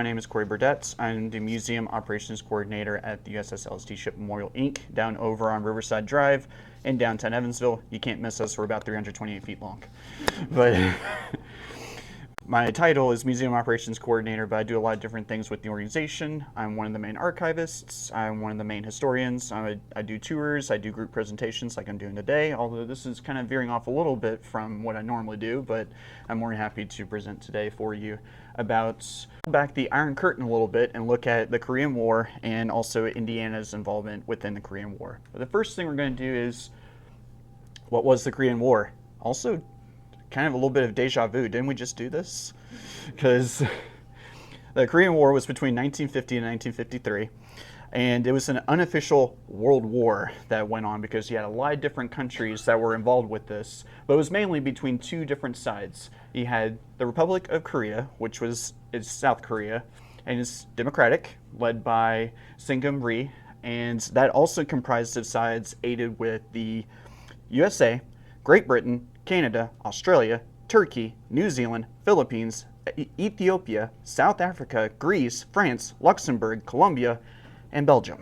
My name is Corry Burdette. I'm the Museum Operations Coordinator at the USS LST Ship Memorial, Inc. down over on Riverside Drive in downtown Evansville. You can't miss us. We're about 328 feet long. But my title is Museum Operations Coordinator, but I do a lot of different things with the organization. I'm one of the main archivists. I'm one of the main historians. I do tours. I do group presentations like I'm doing today, although this is kind of veering off a little bit from what I normally do, but I'm more than happy to present today for you about back the Iron Curtain a little bit and look at the Korean War and also Indiana's involvement within the Korean War. But the first thing we're going to do is, what was the Korean War? Also, kind of a little bit of deja vu. Didn't we just do this? Because the Korean War was between 1950 and 1953. And it was an unofficial world war that went on because you had a lot of different countries that were involved with this. But it was mainly between two different sides. You had the Republic of Korea, which is South Korea, and it's democratic, led by Syngam Rhee. And that also comprised of sides aided with the USA, Great Britain, Canada, Australia, Turkey, New Zealand, Philippines, Ethiopia, South Africa, Greece, France, Luxembourg, Colombia, and Belgium.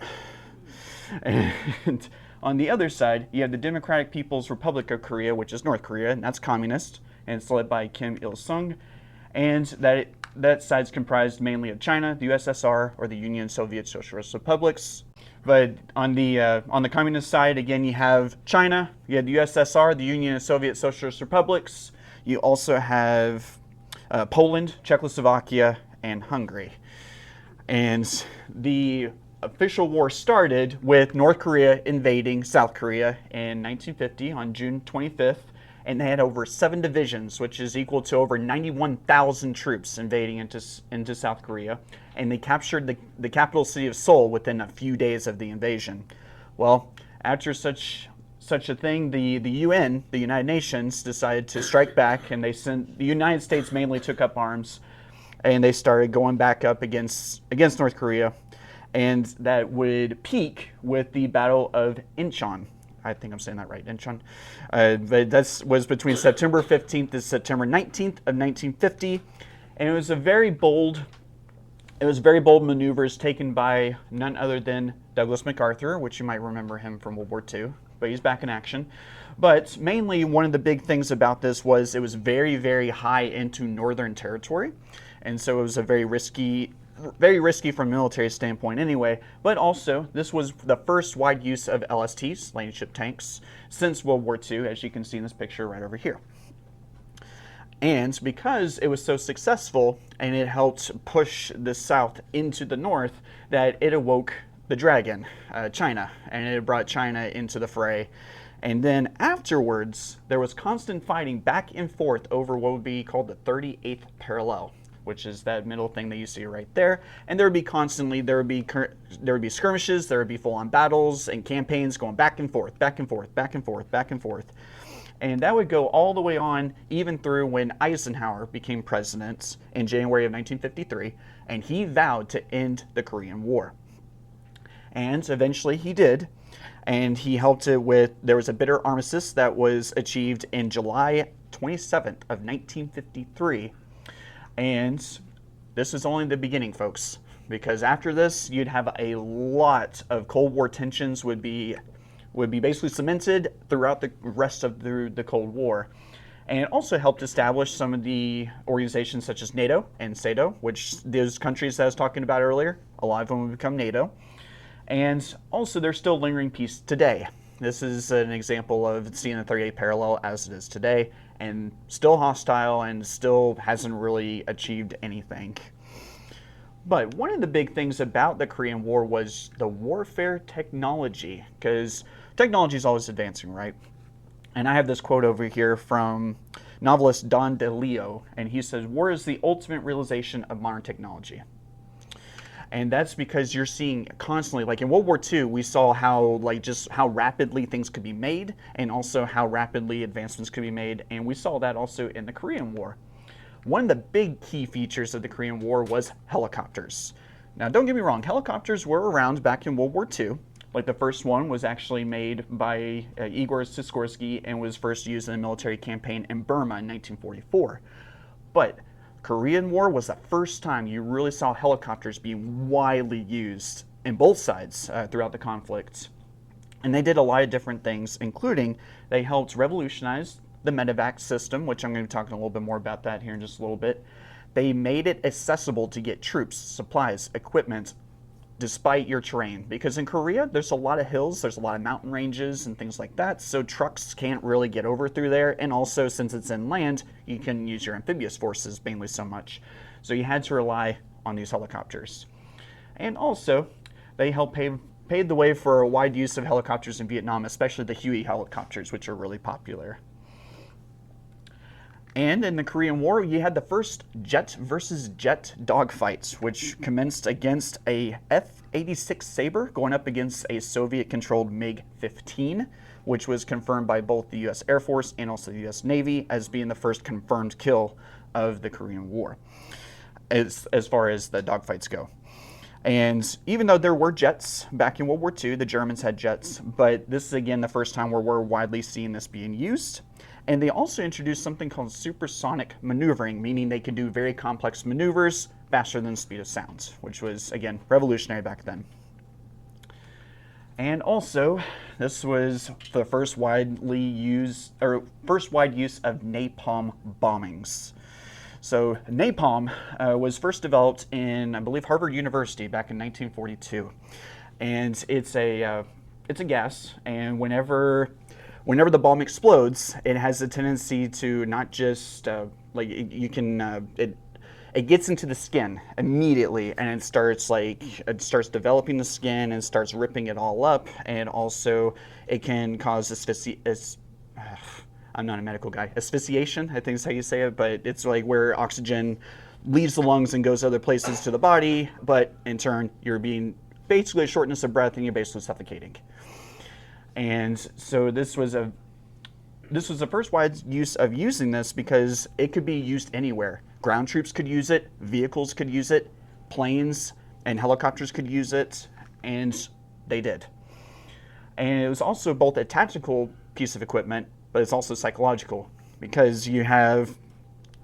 And on the other side, you have the Democratic People's Republic of Korea, which is North Korea, and that's communist, and it's led by Kim Il-sung. And that side's comprised mainly of China, the USSR, or the Union Soviet Socialist Republics. But on the communist side, again, you have China, you have the USSR, the Union of Soviet Socialist Republics. You also have Poland, Czechoslovakia, and Hungary. And the official war started with North Korea invading South Korea in 1950 on June 25th, and they had over 7 divisions, which is equal to over 91,000 troops invading into South Korea, and they captured the capital city of Seoul within a few days of the invasion. Well, after such a thing, the UN, the United Nations, decided to strike back, and the United States mainly took up arms, and they started going back up against North Korea. And that would peak with the Battle of Incheon. I think I'm saying that right, Incheon. But that was between September 15th and September 19th of 1950. And it was very bold maneuvers taken by none other than Douglas MacArthur, which you might remember him from World War II, but he's back in action. But mainly one of the big things about this was it was very, very high into northern territory. And so it was a very risky from a military standpoint anyway, but also this was the first wide use of LSTs, landing ship tanks, since World War II, as you can see in this picture right over here. And because it was so successful and it helped push the South into the North, that it awoke the dragon, China, and it brought China into the fray. And then afterwards, there was constant fighting back and forth over what would be called the 38th parallel, which is that middle thing that you see right there. And there would be skirmishes, there would be full-on battles and campaigns going back and forth, back and forth, back and forth, back and forth. And that would go all the way on even through when Eisenhower became president in January of 1953, and he vowed to end the Korean War. And eventually he did, and he helped it with, there was a bitter armistice that was achieved in July 27th of 1953. And this is only the beginning, folks, because after this, you'd have a lot of Cold War tensions would be basically cemented throughout the rest of the Cold War. And it also helped establish some of the organizations such as NATO and SATO, which those countries that I was talking about earlier, a lot of them would become NATO. And also, there's still lingering peace today. This is an example of seeing the 38th parallel as it is today, and still hostile and still hasn't really achieved anything. But one of the big things about the Korean War was the warfare technology, because technology is always advancing, right? And I have this quote over here from novelist Don DeLeo, and he says, "War is the ultimate realization of modern technology." And that's because you're seeing constantly, like in World War II, we saw how rapidly things could be made, and also how rapidly advancements could be made. And we saw that also in the Korean War. One of the big key features of the Korean War was helicopters. Now, don't get me wrong, helicopters were around back in World War II. Like the first one was actually made by Igor Sikorsky and was first used in a military campaign in Burma in 1944. But Korean War was the first time you really saw helicopters being widely used in both sides throughout the conflict. And they did a lot of different things, including they helped revolutionize the medevac system, which I'm going to be talking a little bit more about that here in just a little bit. They made it accessible to get troops, supplies, equipment, despite your terrain. Because in Korea, there's a lot of hills, there's a lot of mountain ranges and things like that, so trucks can't really get over through there. And also, since it's inland, you can use your amphibious forces mainly so much. So you had to rely on these helicopters. And also, they helped paved the way for a wide use of helicopters in Vietnam, especially the Huey helicopters, which are really popular. And in the Korean War, you had the first jet versus jet dogfights, which commenced against a F-86 Sabre going up against a Soviet-controlled MiG-15, which was confirmed by both the U.S. Air Force and also the U.S. Navy as being the first confirmed kill of the Korean War, as far as the dogfights go. And even though there were jets back in World War II, the Germans had jets, but this is again the first time where we're widely seeing this being used. And they also introduced something called supersonic maneuvering, meaning they could do very complex maneuvers faster than the speed of sound, which was, again, revolutionary back then. And also, this was the first wide use of napalm bombings. So napalm was first developed in, I believe, Harvard University back in 1942, and it's a gas, and whenever the bomb explodes, it has a tendency to not just it gets into the skin immediately, and it starts developing the skin and starts ripping it all up, and also it can cause I'm not a medical guy. Asphyxiation, I think is how you say it, but it's like where oxygen leaves the lungs and goes other places to the body, but in turn, you're being basically a shortness of breath and you're basically suffocating. And so this was the first wide use of using this because it could be used anywhere. Ground troops could use it, vehicles could use it, planes and helicopters could use it, and they did. And it was also both a tactical piece of equipment, but it's also psychological, because you have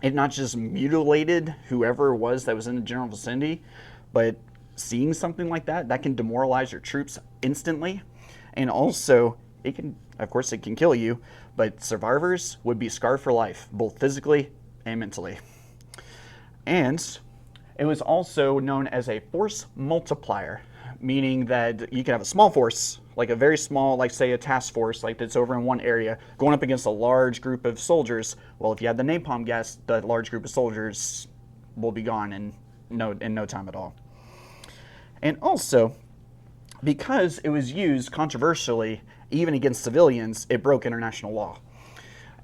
it not just mutilated whoever it was that was in the general vicinity, but seeing something like that can demoralize your troops instantly. And also, it can kill you, but survivors would be scarred for life, both physically and mentally. And it was also known as a force multiplier, meaning that you could have a small force, like a very small, like say a task force, like that's over in one area, going up against a large group of soldiers. Well, if you have the napalm gas, that large group of soldiers will be gone in no time at all. And also, because it was used controversially, even against civilians, it broke international law.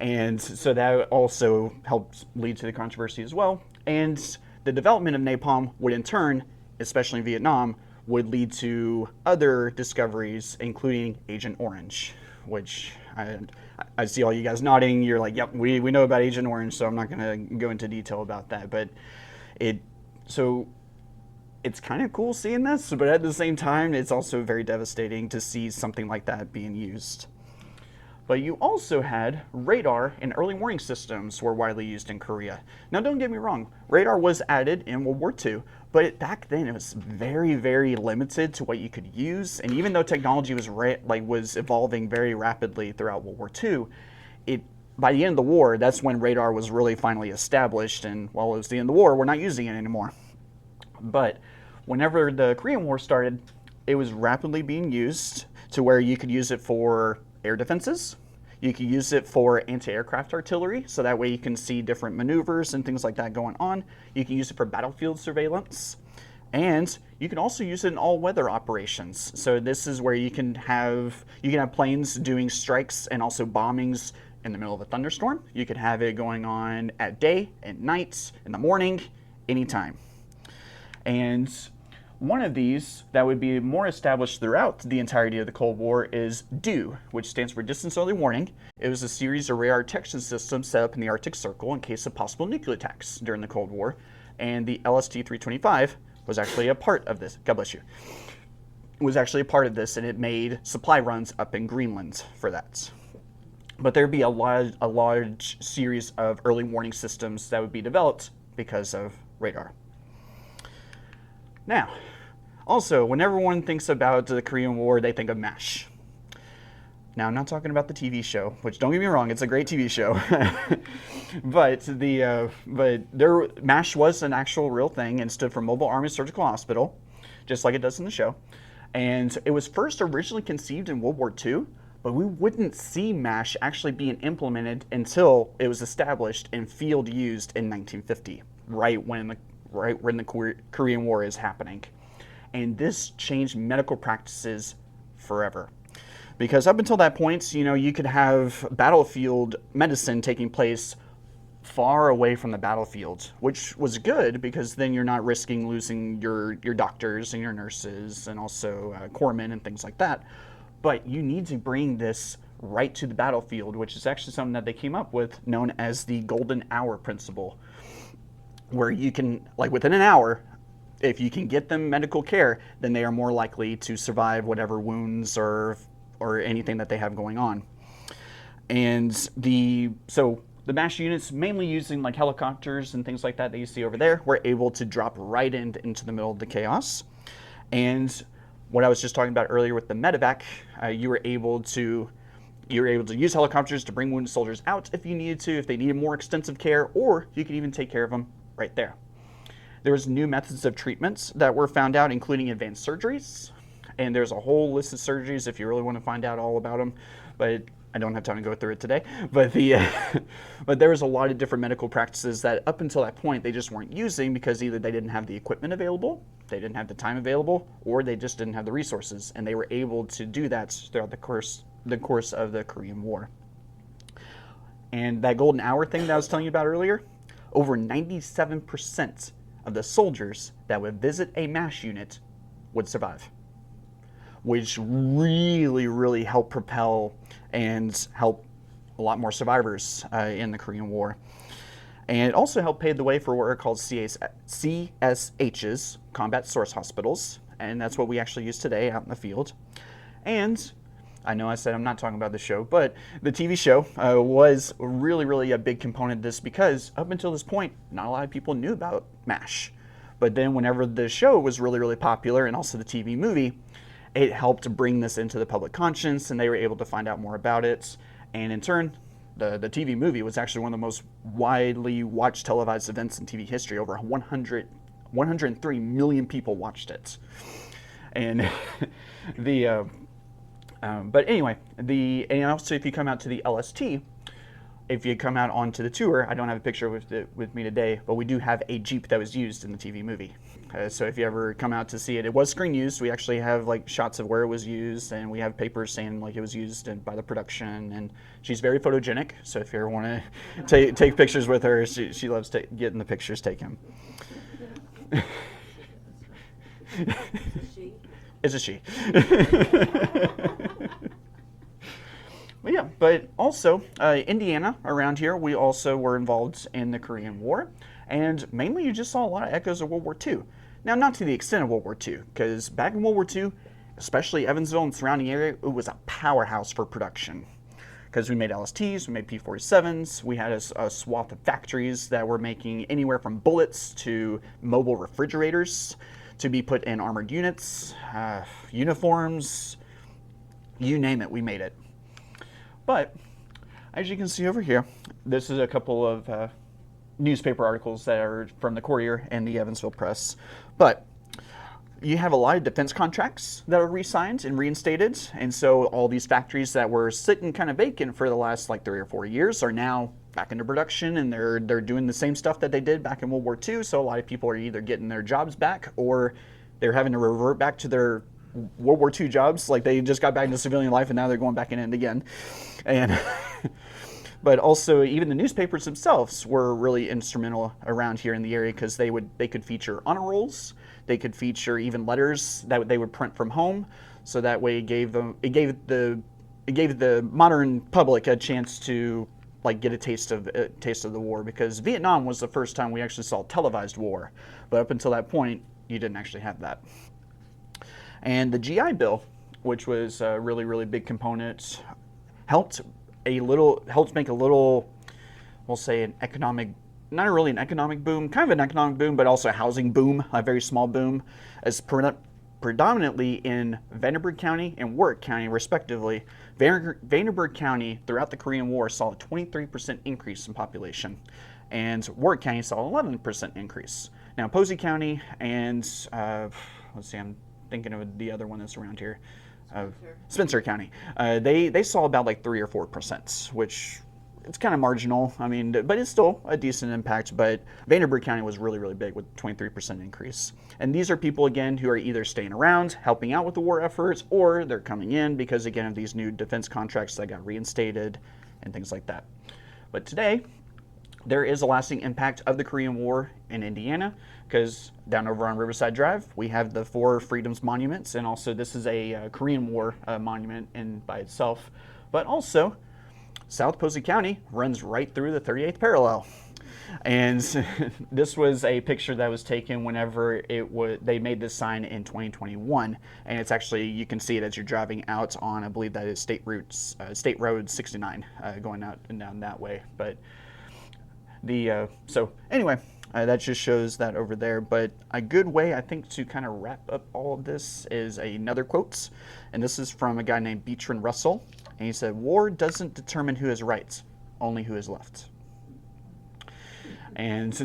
And so that also helped lead to the controversy as well. And the development of napalm would in turn, especially in Vietnam, would lead to other discoveries, including Agent Orange, which I see all you guys nodding. You're like, yep, we know about Agent Orange, so I'm not going to go into detail about that. But it's kind of cool seeing this, but at the same time, it's also very devastating to see something like that being used. But you also had radar and early warning systems were widely used in Korea. Now, don't get me wrong, radar was added in World War II, but back then it was very, very limited to what you could use. And even though technology was evolving very rapidly throughout World War II, by the end of the war, that's when radar was really finally established. And while it was the end of the war, we're not using it anymore. But whenever the Korean War started, it was rapidly being used to where you could use it for air defenses. You could use it for anti-aircraft artillery, so that way you can see different maneuvers and things like that going on. You can use it for battlefield surveillance. And you can also use it in all-weather operations. So this is where you can have planes doing strikes and also bombings in the middle of a thunderstorm. You could have it going on at day, at night, in the morning, anytime. And one of these that would be more established throughout the entirety of the Cold War is DEW, which stands for Distance Early Warning. It was a series of radar detection systems set up in the Arctic Circle in case of possible nuclear attacks during the Cold War. And the LST-325 was actually a part of this. God bless you. It was actually a part of this, and it made supply runs up in Greenland for that. But there'd be a large series of early warning systems that would be developed because of radar. Now, also, when everyone thinks about the Korean War, they think of MASH. Now, I'm not talking about the TV show, which, don't get me wrong, it's a great TV show. but MASH was an actual real thing and stood for Mobile Army Surgical Hospital, just like it does in the show. And it was first originally conceived in World War II, but we wouldn't see MASH actually being implemented until it was established and field used in 1950, right when the Korean War is happening. And this changed medical practices forever. Because up until that point, you could have battlefield medicine taking place far away from the battlefield, which was good because then you're not risking losing your doctors and your nurses and also corpsmen and things like that. But you need to bring this right to the battlefield, which is actually something that they came up with, known as the golden hour principle, where you can, like within an hour, if you can get them medical care, then they are more likely to survive whatever wounds or anything that they have going on. And the MASH units, mainly using like helicopters and things like that you see over there, were able to drop right into the middle of the chaos. And what I was just talking about earlier with the medevac, you were able to use helicopters to bring wounded soldiers out if you needed to, if they needed more extensive care, or you could even take care of them right there. There was new methods of treatments that were found out, including advanced surgeries. And there's a whole list of surgeries if you really want to find out all about them, but I don't have time to go through it today. But but there was a lot of different medical practices that up until that point they just weren't using because either they didn't have the equipment available, they didn't have the time available, or they just didn't have the resources, and they were able to do that throughout the course of the Korean War. And that golden hour thing that I was telling you about earlier, over 97% of the soldiers that would visit a MASH unit would survive, which really, really helped propel and help a lot more survivors in the Korean War. And it also helped pave the way for what are called CSHs, Combat Source Hospitals, and that's what we actually use today out in the field. And I know I said I'm not talking about the show, but the TV show was really, really a big component of this because up until this point, not a lot of people knew about MASH. But then whenever the show was really, really popular, and also the TV movie, it helped bring this into the public conscience, and they were able to find out more about it. And in turn, the TV movie was actually one of the most widely watched televised events in TV history. Over 103 million people watched it. And but anyway, and also if you come out to the LST, if you come out onto the tour, I don't have a picture with me today, but we do have a Jeep that was used in the TV movie. So if you ever come out to see it, it was screen used. We actually have like shots of where it was used, and we have papers saying like it was used by the production. And she's very photogenic, so if you ever want to take pictures with her, she loves getting the pictures taken. It's a she. But yeah, but also Indiana around here, we also were involved in the Korean War, and mainly you just saw a lot of echoes of World War II. Now, not to the extent of World War II, because back in World War II, especially Evansville and surrounding area, it was a powerhouse for production. Because we made LSTs, we made P-47s, we had a swath of factories that were making anywhere from bullets to mobile refrigerators to be put in armored units, uniforms, you name it, we made it. But as you can see over here, this is a couple of newspaper articles that are from the Courier and the Evansville Press. But you have a lot of defense contracts that are re-signed and reinstated, and so all these factories that were sitting kind of vacant for the last like 3 or 4 years are now back into production, and they're doing the same stuff that they did back in World War II. So a lot of people are either getting their jobs back, or they're having to revert back to their World War II jobs, like they just got back into civilian life and now they're going back in it again. And but also even the newspapers themselves were really instrumental around here in the area, because they could feature honor rolls, they could feature even letters that they would print from home, so that way it gave the modern public a chance to like get a taste of the war, because Vietnam was the first time we actually saw televised war, but up until that point you didn't actually have that. And the GI Bill, which was a really, really big component, helped make a little, we'll say, an economic not really an economic boom, kind of an economic boom, but also a housing boom, a very small boom, as predominantly in Vanderburgh County and Warwick County, respectively. Vanderburgh County, throughout the Korean War, saw a 23% increase in population, and Warwick County saw an 11% increase. Now, Posey County and, let's see, I'm thinking of the other one that's around here, Spencer County, they saw about like 3 or 4%, which it's kind of marginal. I mean, but it's still a decent impact. But Vanderburgh County was really, really big with 23% increase. And these are people, again, who are either staying around, helping out with the war efforts, or they're coming in because, again, of these new defense contracts that got reinstated and things like that. But today, there is a lasting impact of the Korean War in Indiana, because down over on Riverside Drive, we have the 4 Freedoms Monuments, and also this is a Korean War monument in by itself. But also, South Posey County runs right through the 38th parallel. And this was a picture that was taken whenever they made this sign in 2021. And it's actually, you can see it as you're driving out on, I believe that is State Road 69, going out and down that way. But so anyway, that just shows that over there. But a good way, I think, to kind of wrap up all of this is another quote. And this is from a guy named Beecher Russell. And he said, "War doesn't determine who is right, only who is left." And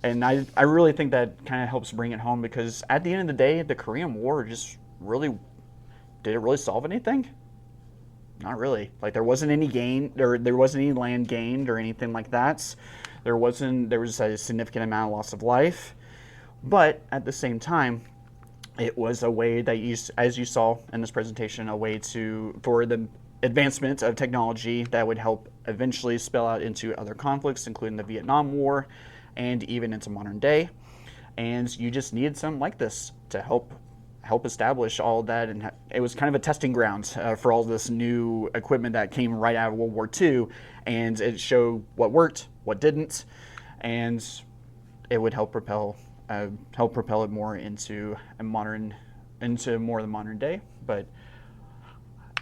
and I really think that kind of helps bring it home, because at the end of the day, the Korean War just really, did it really solve anything? Not really. Like, there wasn't any gain, or there wasn't any land gained or anything like that. There was a significant amount of loss of life, but at the same time, it was a way that, as you saw in this presentation, a way for the advancement of technology that would help eventually spill out into other conflicts, including the Vietnam War and even into modern day. And you just needed something like this to help establish all that, and it was kind of a testing ground for all this new equipment that came right out of World War II, and it showed what worked, what didn't, and it would help propel it more into more of the modern day. But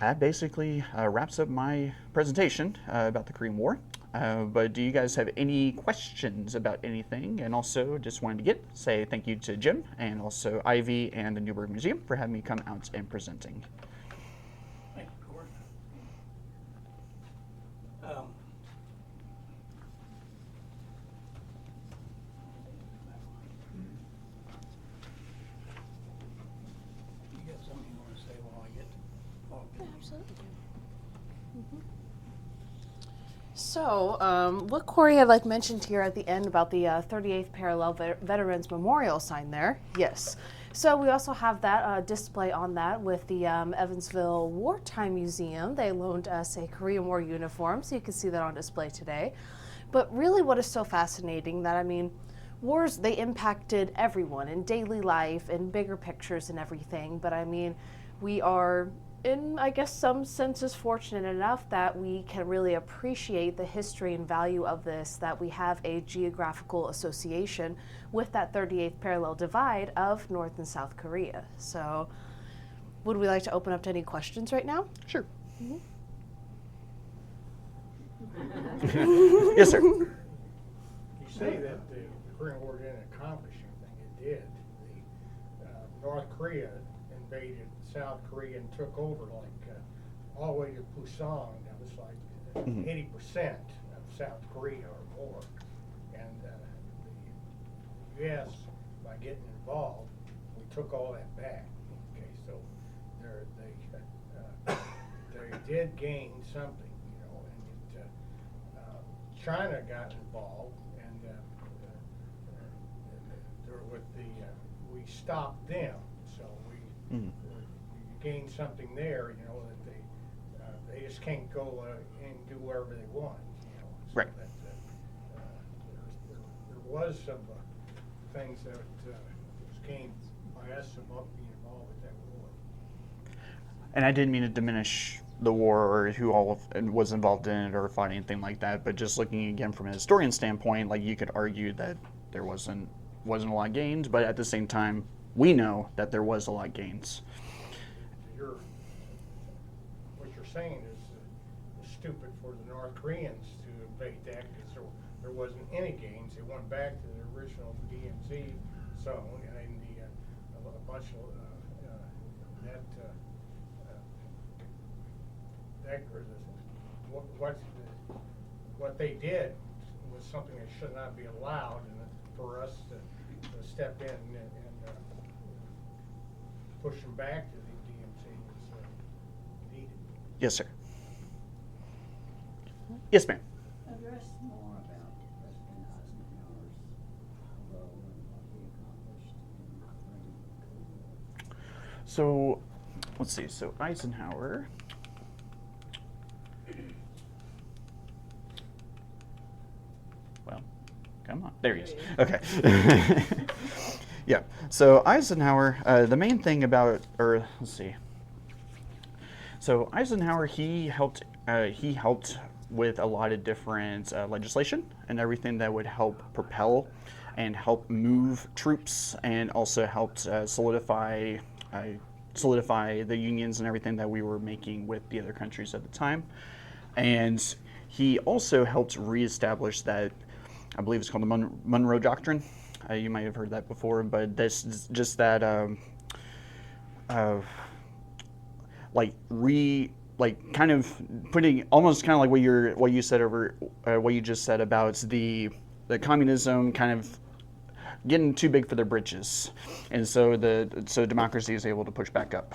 that basically wraps up my presentation about the Korean War. But do you guys have any questions about anything? And also, just wanted to say thank you to Jim and also Ivy and the Newburgh Museum for having me come out and presenting. Thank you, Corry. You got something you want to say while I get? Absolutely. So, what Corry had mentioned here at the end about the 38th Parallel Veterans Memorial sign there, yes. So we also have that display on that with the Evansville Wartime Museum. They loaned us a Korean War uniform, so you can see that on display today. But really what is so fascinating that, wars, they impacted everyone in daily life, in bigger pictures and everything. But we are, in, I guess, some senses fortunate enough that we can really appreciate the history and value of this, that we have a geographical association with that 38th parallel divide of North and South Korea. So would we like to open up to any questions right now? Sure. Mm-hmm. Yes, sir. You say that the Korean War didn't accomplish anything. It did. North Korea invaded South Korea and took over all the way to Busan. That was like 80% of South Korea or more. And the U.S., by getting involved, we took all that back. Okay, so they did gain something, and China got involved, and we stopped them. So we gained something there, that they just can't go and do whatever they want. So right. There was some things that was gained by us about being involved with that war. And I didn't mean to diminish the war or who all was involved in it or fought anything like that, but just looking again from a historian standpoint, you could argue that there wasn't a lot gained, but at the same time, we know that there was a lot gains. What you're saying is the stupid for the North Koreans to invade that because there wasn't any gains. They went back to the original DMZ zone, and a bunch of what they did was something that should not be allowed, and for us to step in and push them back to the DMZ was needed. Yes, sir. Yes, ma'am. Address more about President Eisenhower's role and what he accomplished in bringing the Cold War. So, let's see. So Eisenhower. Well, come on. There he is. Okay. Yeah. So Eisenhower, the main thing about, or let's see. So Eisenhower, he helped with a lot of different legislation and everything that would help propel and help move troops, and also helped solidify the unions and everything that we were making with the other countries at the time. And he also helped reestablish that, I believe it's called the Monroe Doctrine. You might have heard that before, but this is just that kind of putting almost kind of like what you just said about the communism kind of getting too big for their britches, and so democracy is able to push back up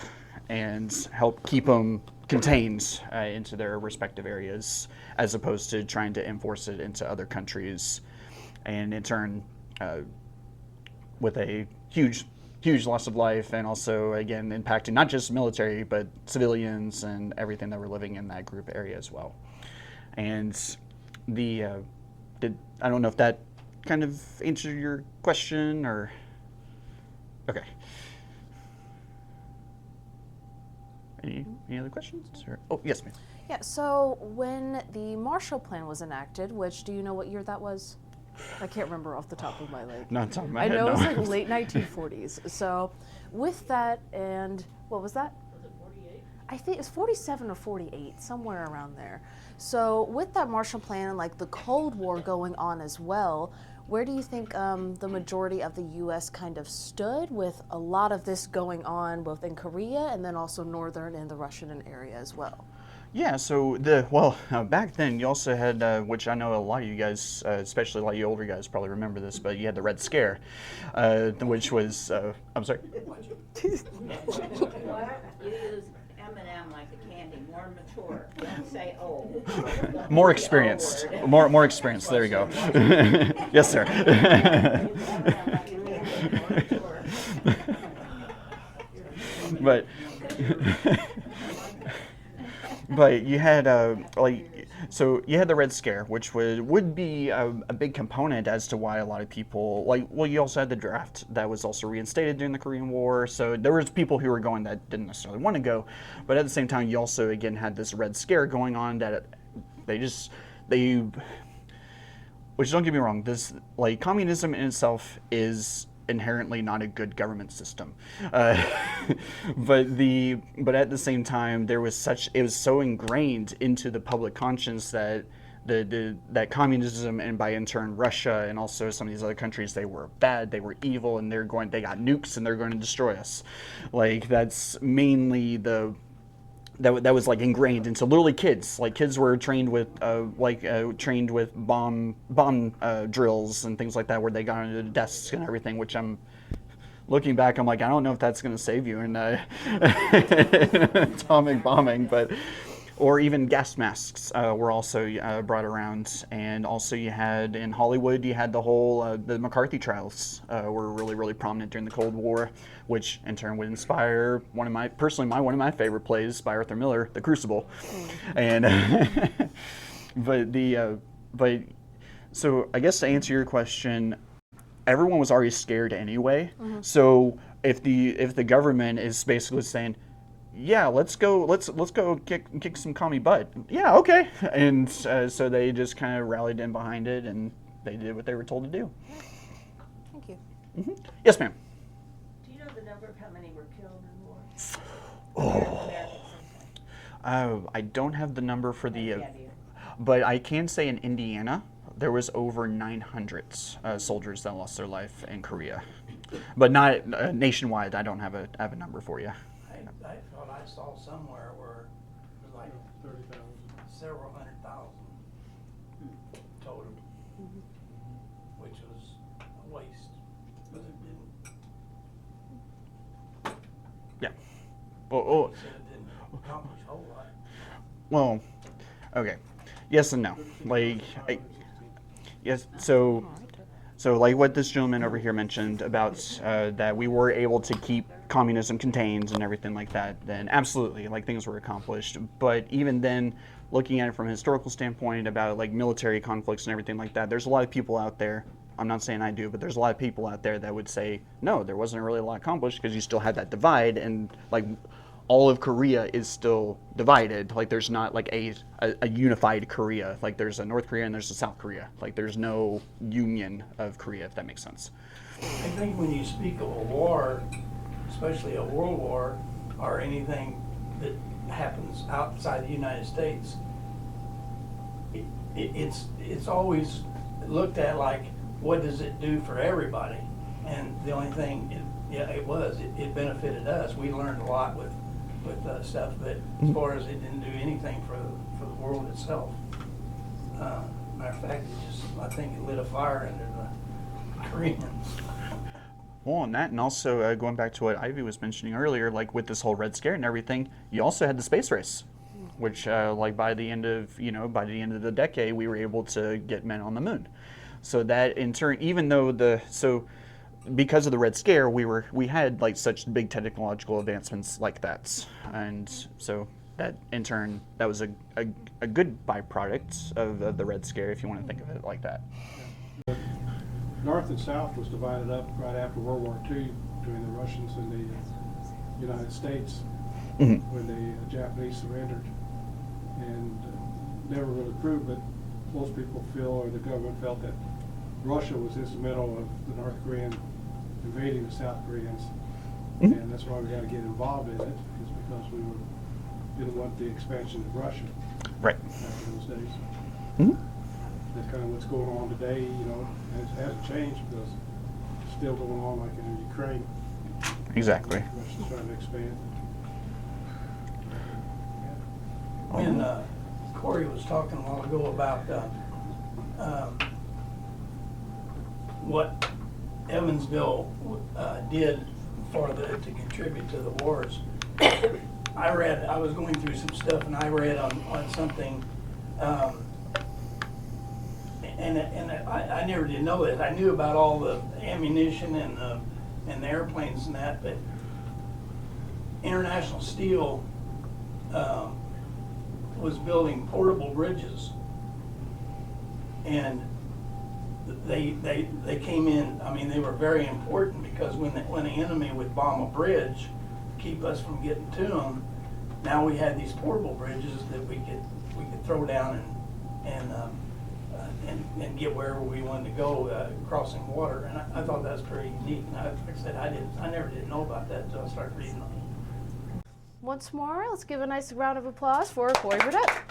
and help keep them contained into their respective areas, as opposed to trying to enforce it into other countries, and in turn with a huge loss of life, and also again impacting not just military but civilians and everything that were living in that group area as well. And I don't know if that kind of answered your question, or okay. Any other questions? Or, oh yes, ma'am. Yeah, so when the Marshall Plan was enacted, which, do you know what year that was? I can't remember off the top of my head. Not top of my I head, know no. it was like late 1940s. So with that, and what was that? Was it 48? I think it's 47 or 48, somewhere around there. So with that Marshall Plan and like the Cold War going on as well, where do you think the majority of the U.S. kind of stood with a lot of this going on both in Korea and then also northern and the Russian area as well? Yeah, so back then you also had, which I know a lot of you guys, especially a lot of you older guys probably remember this, but you had the Red Scare, which was, I'm sorry? What? You use M&M like a candy, more mature. Don't say old. More experienced. More experienced, there you go. Yes, sir. But you had you had the Red Scare, which would be a big component as to why a lot of people you also had the draft that was also reinstated during the Korean War. So there was people who were going that didn't necessarily want to go, but at the same time you also again had this Red Scare going on that which, don't get me wrong, this communism in itself is inherently not a good government system, but at the same time it was so ingrained into the public conscience that that communism, and by in turn Russia and also some of these other countries, they were bad, they were evil, and they got nukes and they're going to destroy us. That's mainly that was ingrained into literally kids. Kids were trained with bomb drills and things like that, where they got into the desks and everything. Which I'm looking back, I'm I don't know if that's going to save you in atomic bombing, or even gas masks were also brought around. And also you had in Hollywood, you had the whole the McCarthy trials were really, really prominent during the Cold War, which in turn would inspire one of my favorite plays by Arthur Miller, The Crucible. And so I guess to answer your question, everyone was already scared anyway. Mm-hmm. So if the government is basically saying, yeah, let's go kick some commie butt. Yeah, okay. And so they just kind of rallied in behind it, and they did what they were told to do. Thank you. Mm-hmm. Yes, ma'am. Do you know the number of how many were killed in war? Oh, I don't have the number for the, Any idea? but I can say in Indiana, there was over 900 soldiers that lost their life in Korea. But not nationwide, I don't have a number for you. I thought I saw somewhere where it was like 30,000. several 100,000 total, which was a waste, because it didn't, Yeah. Well, it said it didn't accomplish a whole lot. well, okay. Yes and no. Like, yes. So like what this gentleman over here mentioned about that we were able to keep communism contained and everything like that, then absolutely, like things were accomplished. But even then, looking at it from a historical standpoint about like military conflicts and everything like that, there's a lot of people out there, I'm not saying I do, but there's a lot of people out there that would say, no, there wasn't really a lot accomplished because you still had that divide, and like all of Korea is still divided. Like there's not like a unified Korea. Like there's a North Korea and there's a South Korea. Like there's no union of Korea, if that makes sense. I think when you speak of a war, especially a world war, or anything that happens outside the United States, it's always looked at like, what does it do for everybody? And the only thing, it benefited us. We learned a lot with stuff, but as far as it didn't do anything for the world itself. Matter of fact, I think it lit a fire under the Koreans. Well, on that, and also going back to what Ivy was mentioning earlier, like with this whole Red Scare and everything, you also had the space race, which like by the end of the decade, we were able to get men on the moon. So that in turn, even though because of the Red Scare, we had like such big technological advancements like that, and so that in turn, that was a good byproduct of the Red Scare, if you want to think of it like that. North and South was divided up right after World War II between the Russians and the United States when the Japanese surrendered, and never really proved, but most people feel, or the government felt, that Russia was instrumental of the North Korean invading the South Koreans, and that's why we got to get involved in it, is because we didn't want the expansion of Russia Right. back in those days. Mm-hmm. That's kind of what's going on today, it hasn't changed because it's still going on like in Ukraine. Exactly. Russia's trying to expand. When Corey was talking a while ago about what Evansville did to contribute to the wars, I was going through some stuff and I read on something, and I never did know this. I knew about all the ammunition and the airplanes and that, but International Steel was building portable bridges, and they came in. I mean, they were very important because when the enemy would bomb a bridge to keep us from getting to them, now we had these portable bridges that we could throw down and get wherever we wanted to go crossing water. And I thought that was pretty neat. And like I said, I never did know about that until I started reading on it. Once more, let's give a nice round of applause for Corry Burdette.